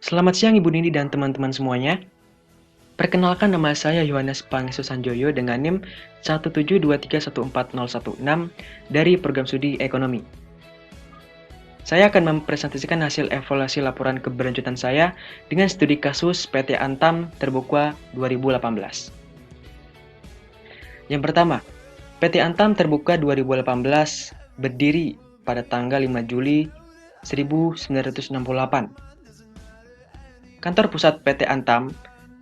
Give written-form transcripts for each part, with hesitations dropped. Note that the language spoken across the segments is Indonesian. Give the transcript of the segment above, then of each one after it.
Selamat siang Ibu Nini dan teman-teman semuanya. Perkenalkan nama saya Yohanes Pangestu Sanjoyo dengan NIM 172314016 dari Program Studi Ekonomi. Saya akan mempresentasikan hasil evaluasi laporan keberlanjutan saya dengan studi kasus PT Antam Terbuka 2018. Yang pertama, PT Antam Terbuka 2018 berdiri pada tanggal 5 Juli 1968. Kantor pusat PT Antam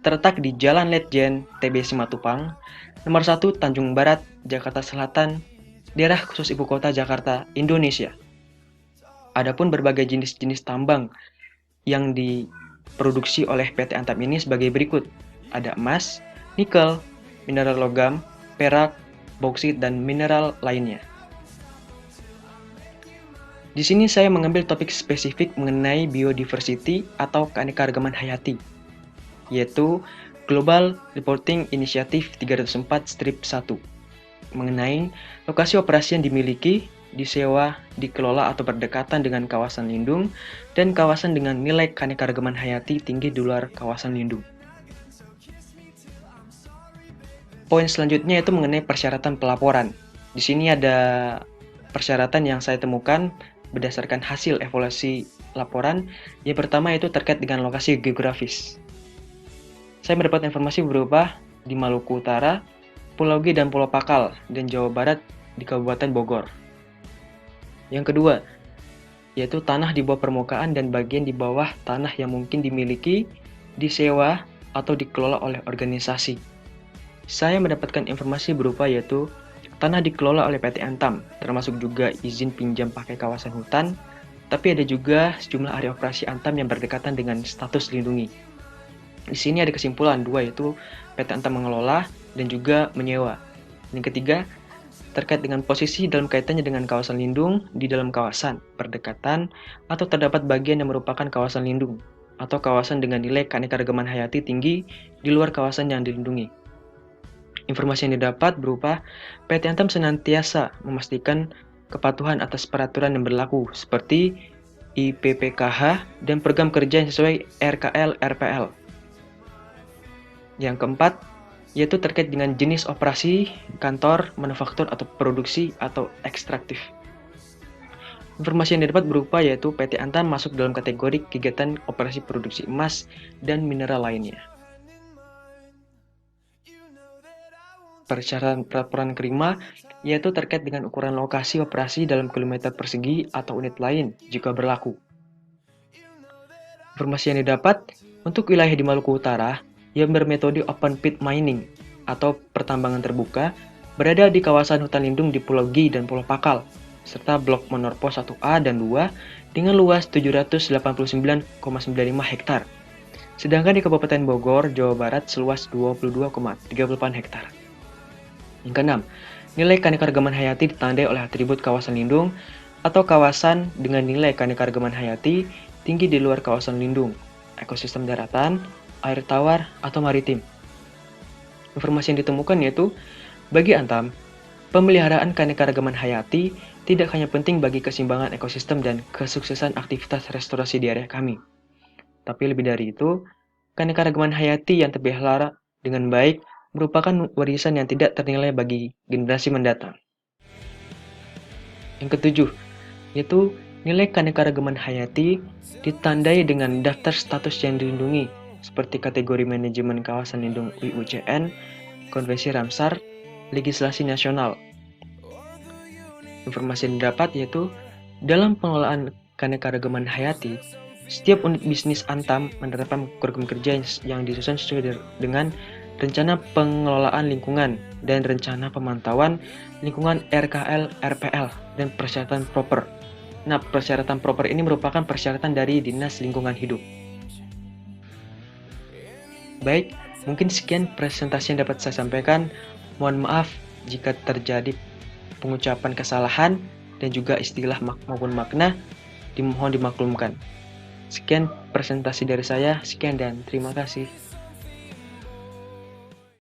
terletak di Jalan Letjen TB Simatupang, nomor 1 Tanjung Barat, Jakarta Selatan, daerah khusus ibu kota Jakarta, Indonesia. Adapun berbagai jenis-jenis tambang yang diproduksi oleh PT Antam ini sebagai berikut. Ada emas, nikel, mineral logam, perak, bauksit, dan mineral lainnya. Di sini saya mengambil topik spesifik mengenai biodiversity atau keanekaragaman hayati, yaitu Global Reporting Initiative 304-1 mengenai lokasi operasi yang dimiliki, disewa, dikelola atau berdekatan dengan kawasan lindung dan kawasan dengan nilai keanekaragaman hayati tinggi di luar kawasan lindung. Poin selanjutnya itu mengenai persyaratan pelaporan. Di sini ada persyaratan yang saya temukan berdasarkan hasil evaluasi laporan. Yang pertama itu terkait dengan lokasi geografis. Saya mendapat informasi berupa di Maluku Utara, Pulau G dan Pulau Pakal, dan Jawa Barat di Kabupaten Bogor. Yang kedua, yaitu tanah di bawah permukaan dan bagian di bawah tanah yang mungkin dimiliki, disewa, atau dikelola oleh organisasi. Saya mendapatkan informasi berupa yaitu tanah dikelola oleh PT Antam, termasuk juga izin pinjam pakai kawasan hutan, tapi ada juga sejumlah area operasi Antam yang berdekatan dengan status lindungi. Di sini ada kesimpulan dua, yaitu PT Antam mengelola dan juga menyewa. Yang ketiga, terkait dengan posisi dalam kaitannya dengan kawasan lindung di dalam kawasan, berdekatan, atau terdapat bagian yang merupakan kawasan lindung, atau kawasan dengan nilai keanekaragaman hayati tinggi di luar kawasan yang dilindungi. Informasi yang didapat berupa PT Antam senantiasa memastikan kepatuhan atas peraturan yang berlaku seperti IPPKH dan program kerja yang sesuai RKL-RPL. Yang keempat, yaitu terkait dengan jenis operasi, kantor, manufaktur atau produksi atau ekstraktif. Informasi yang didapat berupa yaitu PT Antam masuk dalam kategori kegiatan operasi produksi emas dan mineral lainnya. Persyaratan pelaporan kelima yaitu terkait dengan ukuran lokasi operasi dalam kilometer persegi atau unit lain jika berlaku. Informasi yang didapat untuk wilayah di Maluku Utara yang bermetode open pit mining atau pertambangan terbuka berada di kawasan hutan lindung di Pulau G dan Pulau Pakal serta Blok Monorpo 1A dan 2 dengan luas 789,95 hektar. Sedangkan di Kabupaten Bogor, Jawa Barat seluas 22,38 hektar. Yang keenam, nilai keanekaragaman hayati ditandai oleh atribut kawasan lindung atau kawasan dengan nilai keanekaragaman hayati tinggi di luar kawasan lindung, ekosistem daratan, air tawar, atau maritim. Informasi yang ditemukan yaitu, bagi Antam, pemeliharaan keanekaragaman hayati tidak hanya penting bagi keseimbangan ekosistem dan kesuksesan aktivitas restorasi di area kami. Tapi lebih dari itu, keanekaragaman hayati yang terpelihara dengan baik merupakan warisan yang tidak ternilai bagi generasi mendatang. Yang ketujuh, yaitu nilai keanekaragaman hayati ditandai dengan daftar status yang dilindungi seperti kategori manajemen kawasan lindung IUCN, Konvensi Ramsar, legislasi nasional. Informasi yang didapat yaitu dalam pengelolaan keanekaragaman hayati, setiap unit bisnis Antam menerapkan program kerja yang disusun sesuai dengan rencana pengelolaan lingkungan dan rencana pemantauan lingkungan RKL-RPL dan persyaratan proper. Nah, persyaratan proper ini merupakan persyaratan dari Dinas Lingkungan Hidup. Baik, mungkin sekian presentasi yang dapat saya sampaikan. Mohon maaf jika terjadi pengucapan kesalahan dan juga istilah maupun makna, dimohon dimaklumkan. Sekian presentasi dari saya, sekian dan terima kasih.